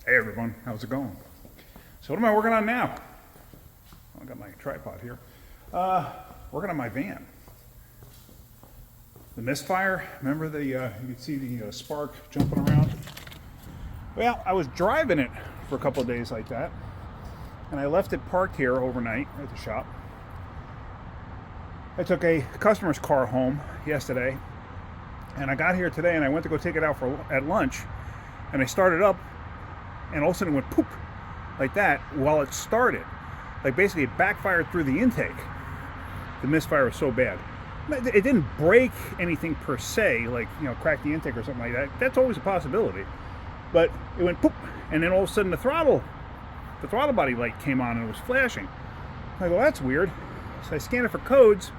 Hey everyone, how's it going? So what am I working on now? I got my tripod here. Working on my van. The Misfire, remember you can see the spark jumping around? Well, I was driving it for a couple of days like that, and I left it parked here overnight at the shop. I took a customer's car home yesterday, and I got here today and I went to go take it out at lunch, and I started up, and all of a sudden it went poop, like that, while it started. Like basically it backfired through the intake. The Misfire was so bad. It didn't break anything per se, like, crack the intake or something like that. That's always a possibility. But it went poop, and then all of a sudden the throttle body light came on and it was flashing. I go, well, that's weird. So I scanned it for codes.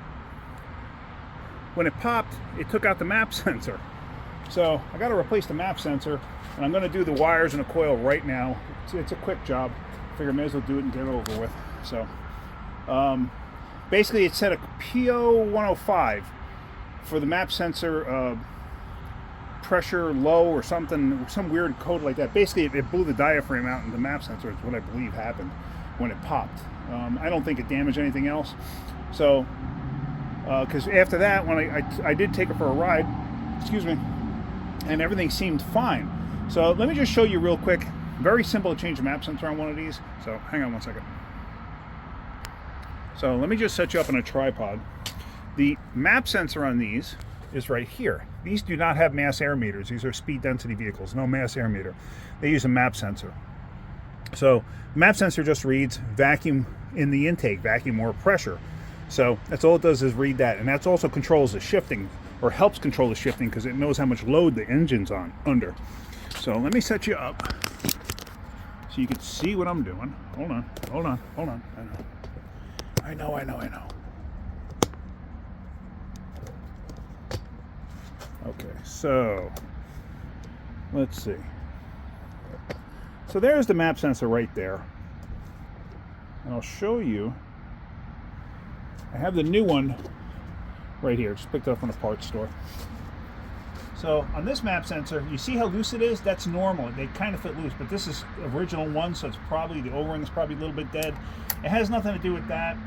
When it popped, it took out the map sensor. So I got to replace the map sensor, and I'm going to do the wires and the coil right now. It's a quick job. I figure I may as well do it and get it over with. So basically it set a PO105 for the map sensor pressure low or something, some weird code like that. Basically it blew the diaphragm out in the map sensor is what I believe happened when it popped. I don't think it damaged anything else. So because after that, when I did take it for a ride, and everything seemed fine. So let me just show you real quick. Very simple to change the map sensor on one of these. So hang on one second. So let me just set you up on a tripod. The map sensor on these is right here. These do not have mass air meters. These are speed density vehicles, no mass air meter. They use a map sensor. So map sensor just reads vacuum in the intake, vacuum or pressure. So that's all it does is read that, and that also controls the shifting, or helps control the shifting, because it knows how much load the engine's under. So let me set you up so you can see what I'm doing. Hold on. I know. Okay, so let's see. So there's the map sensor right there. And I'll show you. I have the new one right here. Just picked it up from a parts store. So on this map sensor, you see how loose it is? That's normal. They kind of fit loose, but this is original one, so it's probably, the O-ring is probably a little bit dead. It has nothing to do with that.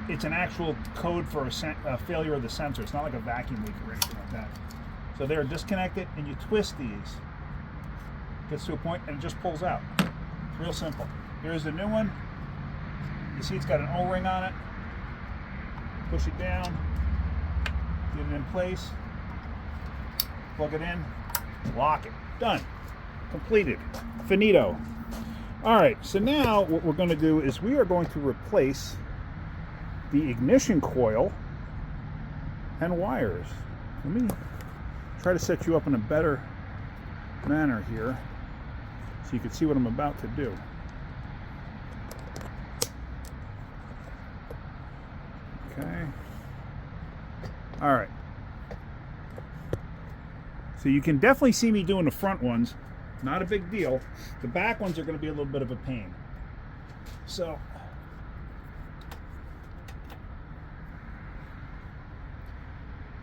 It's an actual code for a failure of the sensor. It's not like a vacuum leak or anything like that. So they're disconnected, and you twist these. Gets to a point, and it just pulls out. It's real simple. Here's the new one. You see it's got an O-ring on it. Push it down, get it in place, plug it in, lock it. Done. Completed. Finito. Alright, so now what we're going to do is we are going to replace the ignition coil and wires. Let me try to set you up in a better manner here so you can see what I'm about to do. Okay. All right. So you can definitely see me doing the front ones. Not a big deal. The back ones are going to be a little bit of a pain. So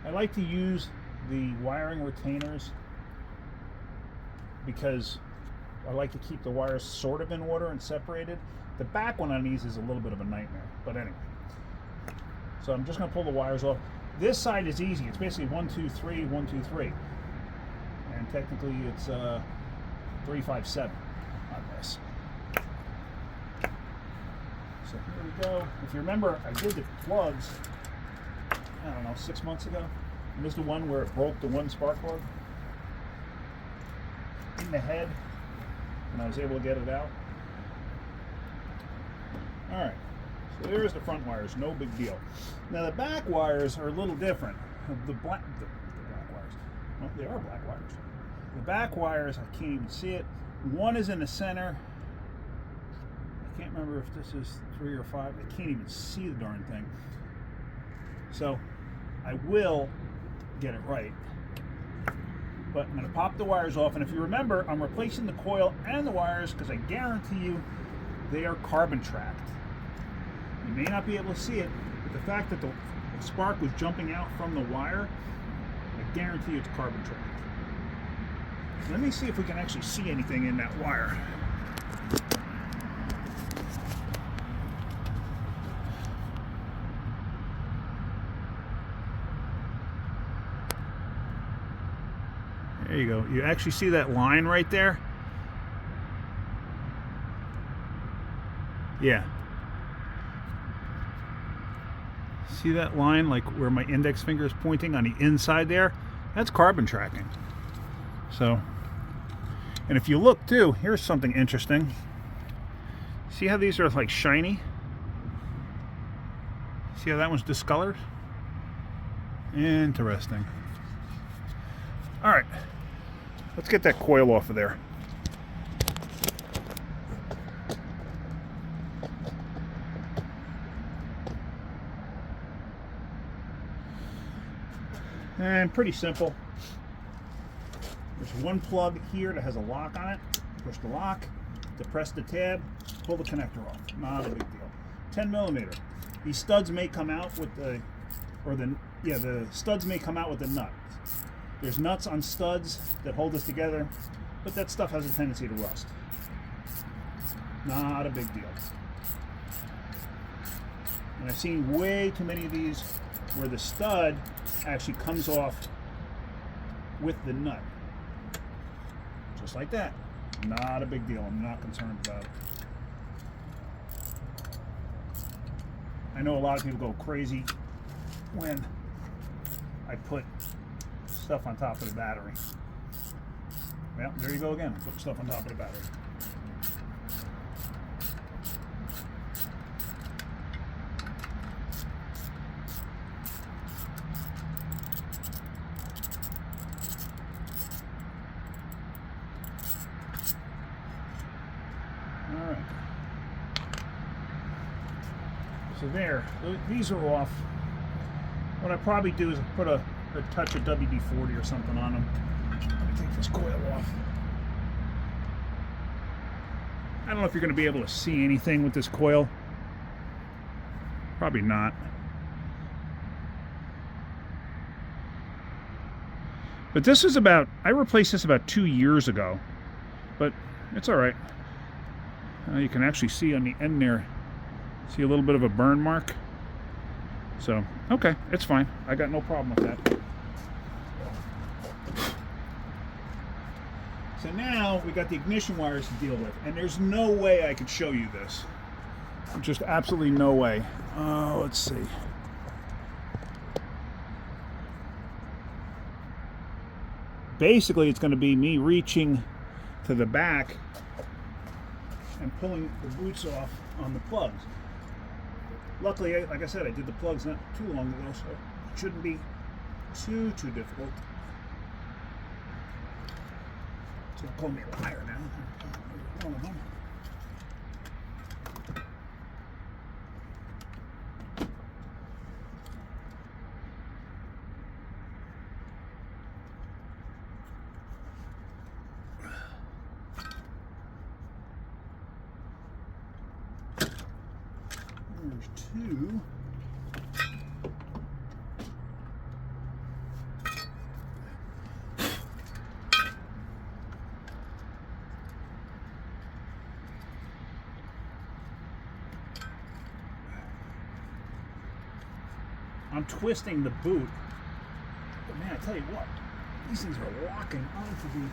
I like to use the wiring retainers because I like to keep the wires sort of in order and separated. The back one on these is a little bit of a nightmare. But anyway. So I'm just going to pull the wires off. This side is easy. It's basically 1, 2, 3, 1, 2, 3. And technically it's 3, 5, 7 on this. So here we go. If you remember, I did the plugs, I don't know, 6 months ago. And this is the one where it broke the one spark plug in the head, and I was able to get it out. All right. So there's the front wires, no big deal. Now the back wires are a little different. The black wires, well, they are black wires. The back wires, I can't even see it. One is in the center. I can't remember if this is 3 or 5. I can't even see the darn thing. So I will get it right. But I'm going to pop the wires off, and if you remember, I'm replacing the coil and the wires because I guarantee you they are carbon tracked. You may not be able to see it, but the fact that the spark was jumping out from the wire, I guarantee you it's carbon tracked. Let me see if we can actually see anything in that wire. There you go. You actually see that line right there? Yeah. See that line, like where my index finger is pointing on the inside there? That's carbon tracking. So, and if you look too, here's something interesting. See how these are like shiny? See how that one's discolored? Interesting. All right, let's get that coil off of there. And pretty simple. There's one plug here that has a lock on it. Push the lock, depress the tab, pull the connector off. Not a big deal. 10 millimeter. These studs may come out with the studs may come out with the nut. There's nuts on studs that hold this together, but that stuff has a tendency to rust. Not a big deal. And I've seen way too many of these where the stud actually comes off with the nut. Just like that. Not a big deal. I'm not concerned about it. I know a lot of people go crazy when I put stuff on top of the battery. Well, there you go again. Put stuff on top of the battery. All right. So there, these are off. What I probably do is put a touch of WD-40 or something on them. Let me take this coil off. I don't know if you're going to be able to see anything with this coil. Probably not. But this is about, I replaced this about 2 years ago. But it's all right. You can actually see on the end there, see a little bit of a burn mark. So, okay, it's fine. I got no problem with that. So now we got the ignition wires to deal with, and there's no way I could show you this. Just absolutely no way. Let's see. Basically, it's going to be me reaching to the back and pulling the boots off on the plugs. Luckily, like I said, I did the plugs not too long ago, so it shouldn't be too difficult. So they'll call me a liar now. One of them. There's two. I'm twisting the boot, but man, I tell you what, these things are locking onto the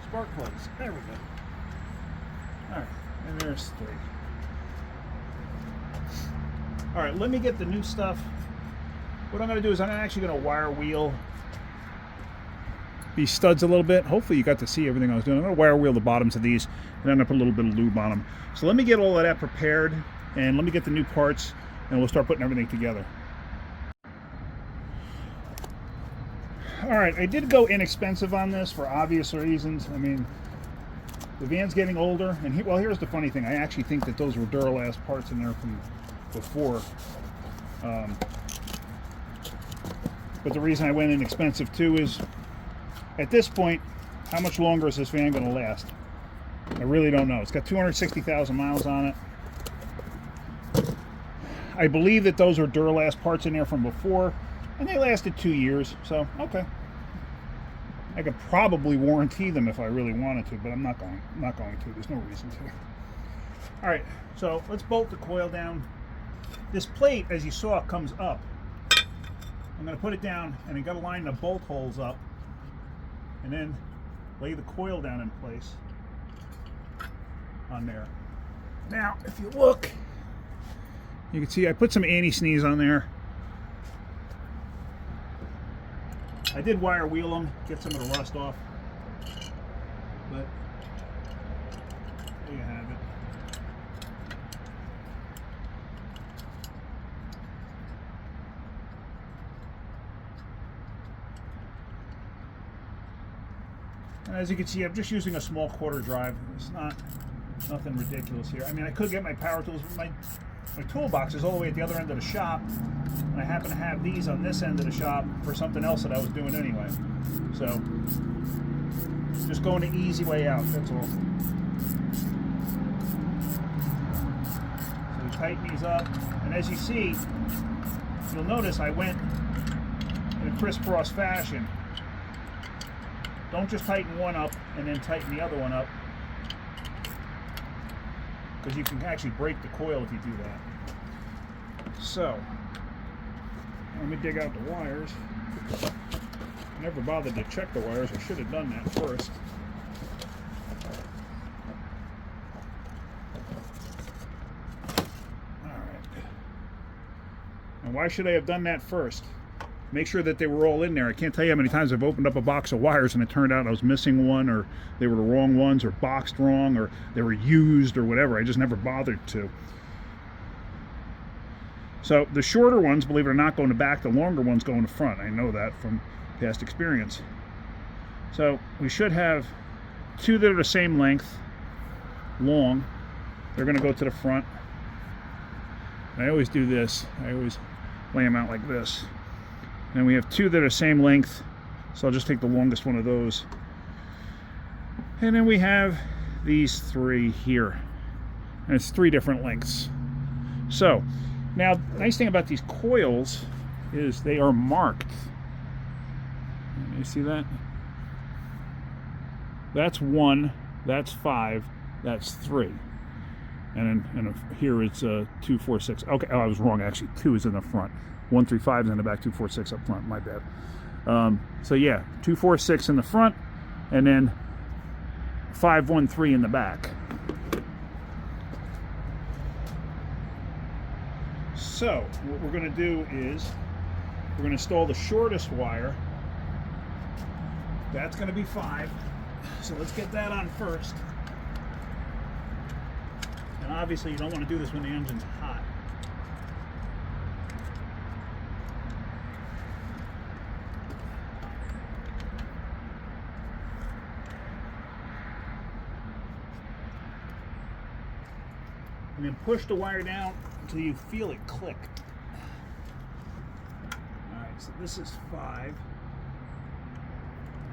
spark plugs. There we go. All right, and there's three. All right, let me get the new stuff. What I'm going to do is I'm actually going to wire wheel these studs a little bit. Hopefully you got to see everything I was doing. I'm going to wire wheel the bottoms of these, and I'm going to put a little bit of lube on them. So let me get all of that prepared, and let me get the new parts, and we'll start putting everything together. All right, I did go inexpensive on this for obvious reasons. I mean, the van's getting older, and well, here's the funny thing. I actually think that those were Duralast parts in there from before. But the reason I went inexpensive too is, at this point, how much longer is this van going to last? I really don't know. It's got 260,000 miles on it. I believe that those are Duralast parts in there from before, and they lasted 2 years, so okay. I could probably warranty them if I really wanted to, but I'm not going to. There's no reason to. All right, so let's bolt the coil down. This plate, as you saw, comes up. I'm going to put it down, and I got to line the bolt holes up, and then lay the coil down in place on there. Now, if you look, you can see I put some anti-sneeze on there. I did wire wheel them, get some of the rust off, but there you have it. And as you can see, I'm just using a small quarter drive. It's nothing ridiculous here. I mean, I could get my power tools, but my toolbox is all the way at the other end of the shop, and I happen to have these on this end of the shop for something else that I was doing anyway. So, just going the easy way out, that's all. So we tighten these up, and as you see, you'll notice I went in a crisscross fashion. Don't just tighten one up and then tighten the other one up, because you can actually break the coil if you do that. So, let me dig out the wires. I never bothered to check the wires. I should have done that first. Alright. And why should I have done that first? Make sure that they were all in there. I can't tell you how many times I've opened up a box of wires and it turned out I was missing one, or they were the wrong ones, or boxed wrong, or they were used, or whatever. I just never bothered to. So the shorter ones, believe it or not, go in the back. The longer ones go in the front. I know that from past experience. So we should have two that are the same length, long. They're going to go to the front. And I always do this. I always lay them out like this. And we have two that are same length, so I'll just take the longest one of those. And then we have these three here, and it's three different lengths. So now, the nice thing about these coils is they are marked. You see that? That's 1, that's 5, that's 3. And here it's 2, 4, 6. Okay, oh, I was wrong actually. 2 is in the front. 1, 3, 5 is in the back. 2, 4, 6 up front. My bad. So yeah, 2, 4, 6 in the front, and then 5, 1, 3 in the back. So what we're going to do is we're going to install the shortest wire. That's going to be 5. So let's get that on first. And obviously you don't want to do this when the engine's hot. And then push the wire down until you feel it click. Alright, so this is 5.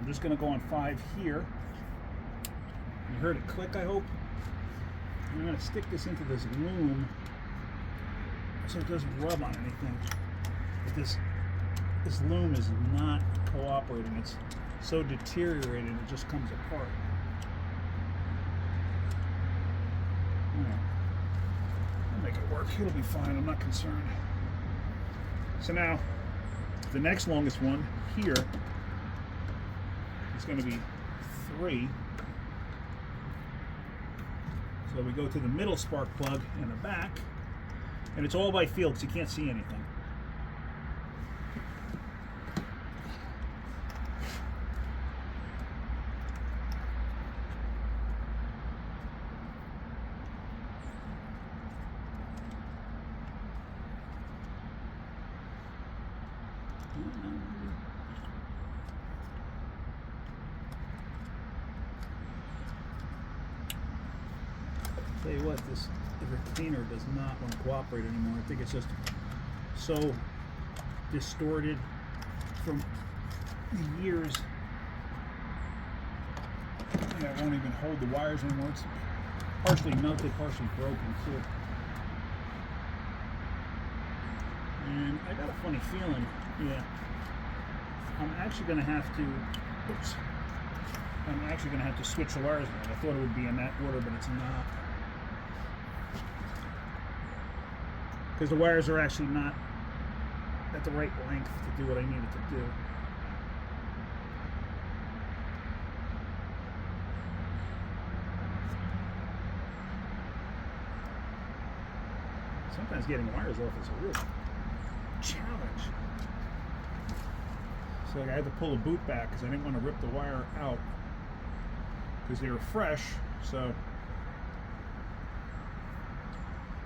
I'm just going to go on 5 here. You heard it click, I hope. And I'm going to stick this into this loom so it doesn't rub on anything. But this loom is not cooperating. It's so deteriorated it just comes apart. Alright. Make it work. It'll be fine. I'm not concerned. So now, the next longest one here is going to be 3. So we go to the middle spark plug in the back, and it's all by feel because you can't see anything. Tell you what, the retainer does not want to cooperate anymore. I think it's just so distorted from the years. Yeah, it won't even hold the wires anymore. It's partially melted, partially broken too. And I got a funny feeling, yeah, I'm actually going to have to switch the wires around. I thought it would be in that order, but it's not. because the wires are actually not at the right length to do what I needed to do. Sometimes getting wires off is a real challenge. So I had to pull the boot back because I didn't want to rip the wire out because they were fresh. So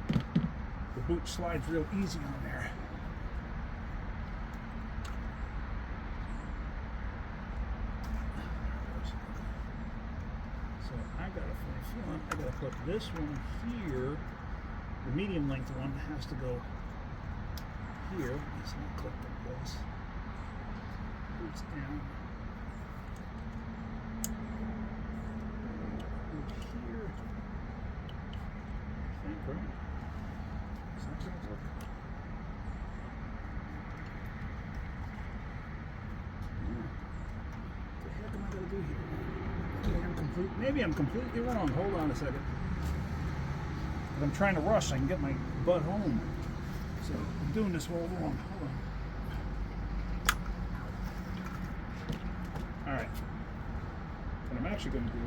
the boot slides real easy on there. So I gotta put this one here. The medium length one has to go here. Let's not click like this. Boots down. Boot here. I think, right? Is that gonna work? What the heck am I gonna do here? Maybe I'm completely wrong. Hold on a second. I'm trying to rush. I can get my butt home. So I'm doing this all wrong. Hold on. All right. What I'm actually going to do.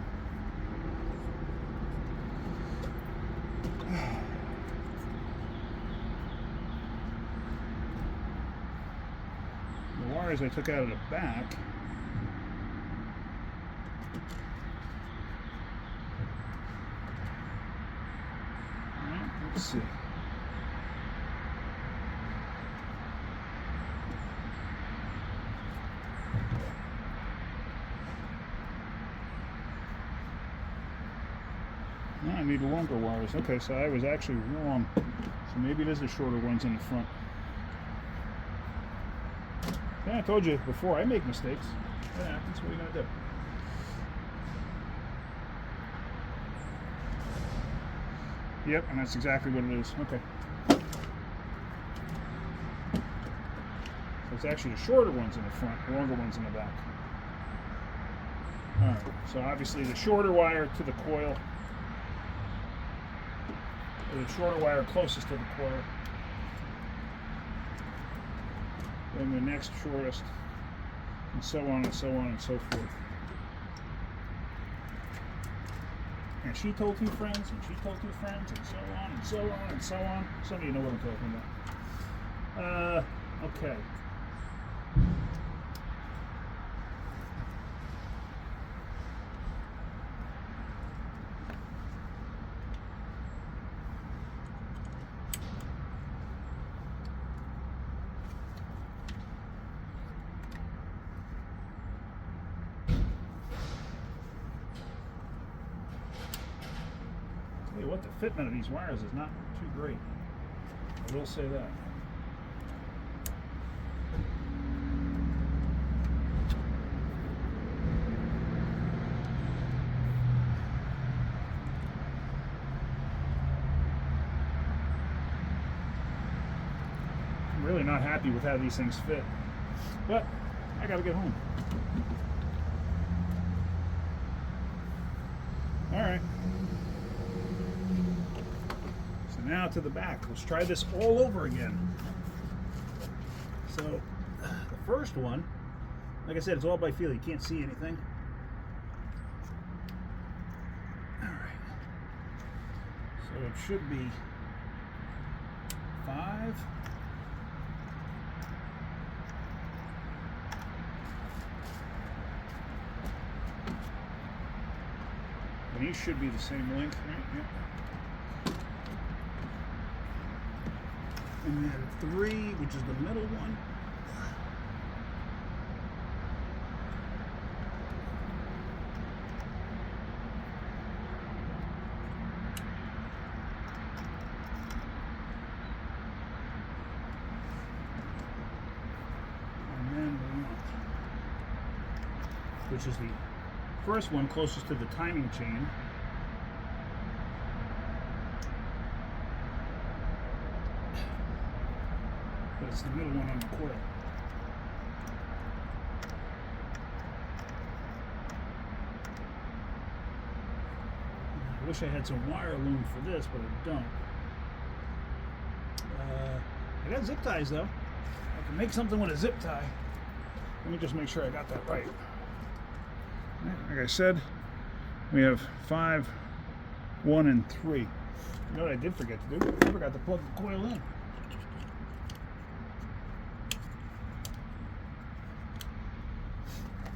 The wires I took out of the back. Let's see. No, I need longer wires. Okay, so I was actually wrong. So maybe it is the shorter ones in the front. Yeah, I told you before, I make mistakes. That happens. What are you going to do? Yep, and that's exactly what it is. Okay. So it's actually the shorter ones in the front, longer ones in the back. Alright, so obviously the shorter wire to the coil, or the shorter wire closest to the coil, then the next shortest, and so on and so on and so forth. And she told two friends, and she told two friends, and so on, and so on, and so on. Some of you know what I'm talking about. Okay. What the fitment of these wires is not too great. I will say that. I'm really not happy with how these things fit, but I gotta get home. All right. Now to the back. Let's try this all over again. So the first one, like I said, it's all by feel. You can't see anything. All right. So it should be 5. And these should be the same length, right? Yep. And then 3, which is the middle one. And then we want, which is the first one closest to the timing chain. But it's the middle one on the coil. I wish I had some wire loom for this, but I don't. I got zip ties though. I can make something with a zip tie. Let me just make sure I got that right. Like I said, we have 5, 1, and 3. You know what I did forget to do? I forgot to plug the coil in.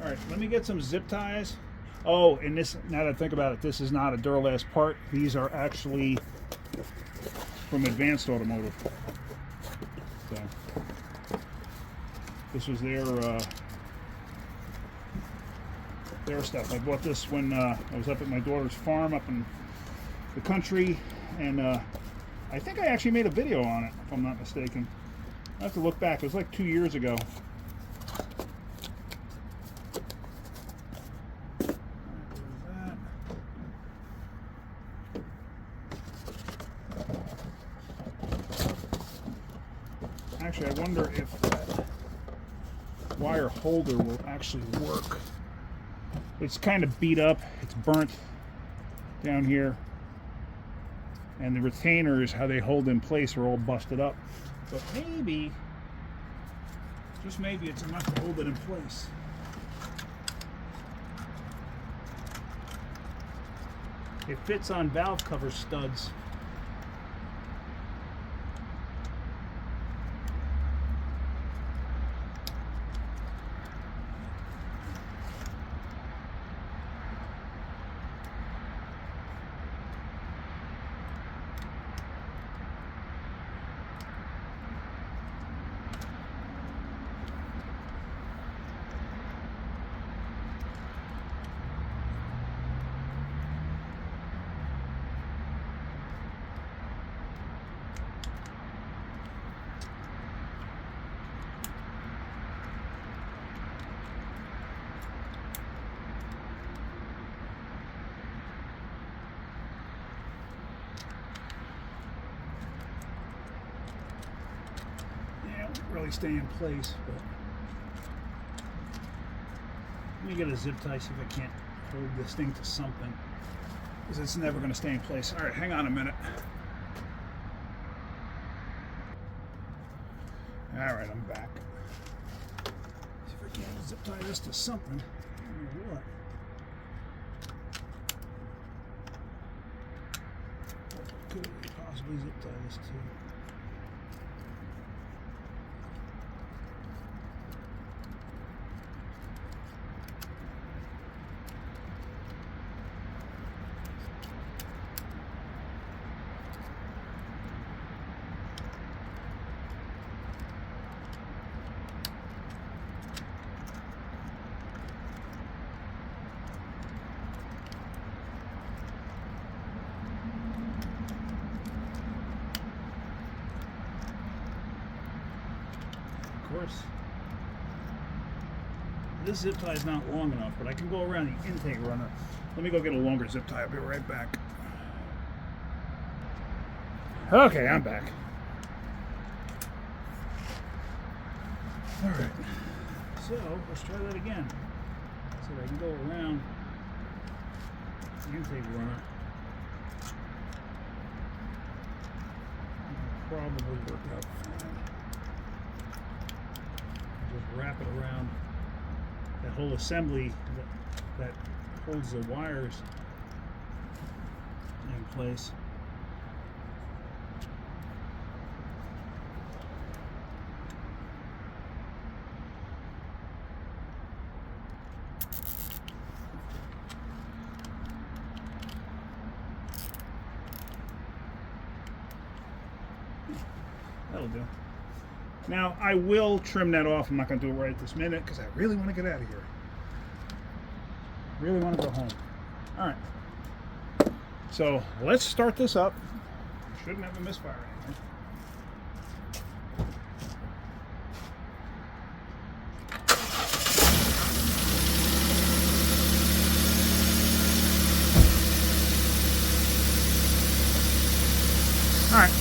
All right, let me get some zip ties. Oh, and this, now that I think about it, this is not a Duralast part. These are actually from Advanced Automotive. So, this was their stuff. I bought this when I was up at my daughter's farm up in the country, and I think I actually made a video on it, if I'm not mistaken. I have to look back. It was like 2 years ago. Actually, I wonder if that wire holder will actually work. It's kind of beat up. It's burnt down here. And the retainers, how they hold in place, are all busted up. But maybe, just maybe, it's enough to hold it in place. It fits on valve cover studs. Really stay in place, but let me get a zip tie, see if I can't hold this thing to something, because it's never going to stay in place. All right, hang on a minute. All right, I'm back. See if I can't zip tie this to something. I don't know what. Could possibly zip tie this to. Course. This zip tie is not long enough, but I can go around the intake runner. Let me go get a longer zip tie. I'll be right back. Okay, I'm back. All right. So let's try that again. So I can go around the intake runner. It'll probably work out fine. Just wrap it around that whole assembly that holds the wires in place. That'll do. Now, I will trim that off. I'm not going to do it right at this minute because I really want to get out of here. Really want to go home. All right. So, let's start this up. Shouldn't have a misfire anymore. All right.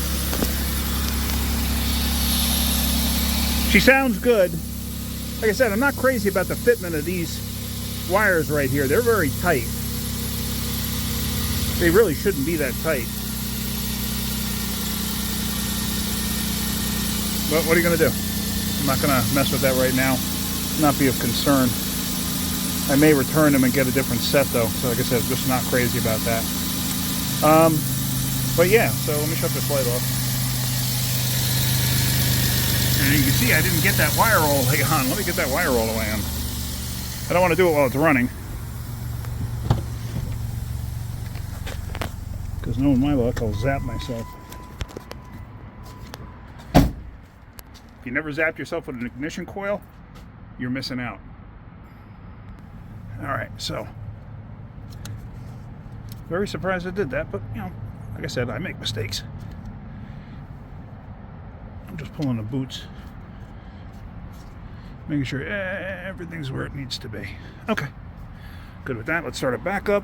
She sounds good. Like I said, I'm not crazy about the fitment of these wires right here. They're very tight. They really shouldn't be that tight. But what are you going to do? I'm not going to mess with that right now. Not be of concern. I may return them and get a different set though. So like I said, just not crazy about that. But yeah, so let me shut this light off. And you can see I didn't get that wire all the way on. Let me get that wire all the way on. I don't want to do it while it's running. Because knowing my luck, I'll zap myself. If you never zapped yourself with an ignition coil, you're missing out. Alright, so very surprised I did that, but you know, like I said, I make mistakes. I'm just pulling the boots, making sure everything's where it needs to be. Okay, good with that. Let's start it back up.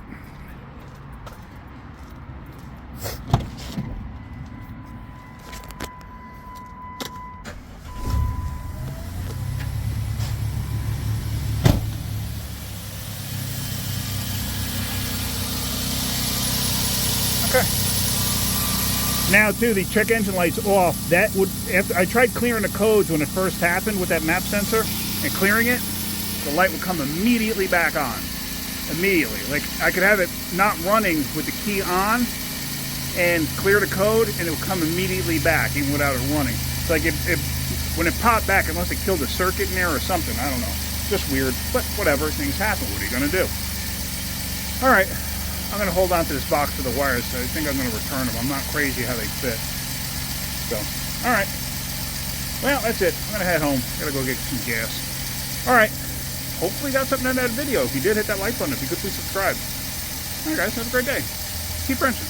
Okay. Now too, the check engine light's off. That would, after I tried clearing the codes when it first happened with that map sensor and clearing it, the light would come immediately back on. Immediately. Like I could have it not running with the key on and clear the code and it would come immediately back even without it running. It's like when it popped back, it must have killed a circuit in there or something. I don't know. Just weird. But whatever, things happen. What are you gonna do? Alright. I'm going to hold on to this box for the wires, so I think I'm going to return them. I'm not crazy how they fit. So, alright. Well, that's it. I'm going to head home. Got to go get some gas. Alright. Hopefully you got something out of that video. If you did, hit that like button. If you could, please subscribe. Alright guys, have a great day. Keep wrenching.